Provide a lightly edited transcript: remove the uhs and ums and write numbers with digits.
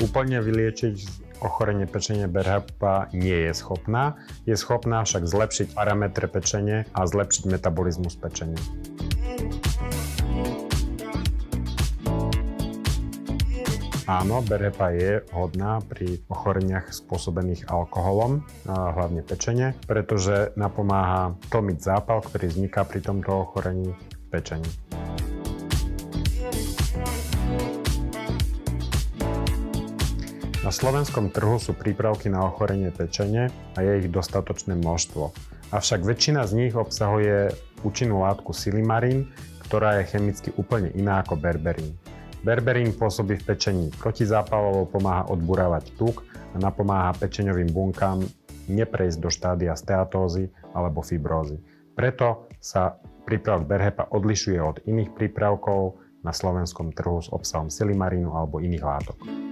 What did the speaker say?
Úplne vyliečiť ochorenie pečene Berhepa nie je schopná. Je schopná však zlepšiť parametre pečene a zlepšiť metabolizmus pečene. Áno, Berhepa je vhodná pri ochoreniach spôsobených alkoholom, hlavne pečene, pretože napomáha tlmiť zápal, ktorý vzniká pri tomto ochorení pečení. Na slovenskom trhu sú prípravky na ochorenie pečene a je ich dostatočné množstvo. Avšak väčšina z nich obsahuje účinnú látku silimarín, ktorá je chemicky úplne iná ako berberín. Berberín pôsobí v pečení protizápalovo, pomáha odburávať tuk a napomáha pečeňovým bunkám neprejsť do štádia steatózy alebo fibrózy. Preto sa prípravok Berhepa odlišuje od iných prípravkov na slovenskom trhu s obsahom silimarínu alebo iných látok.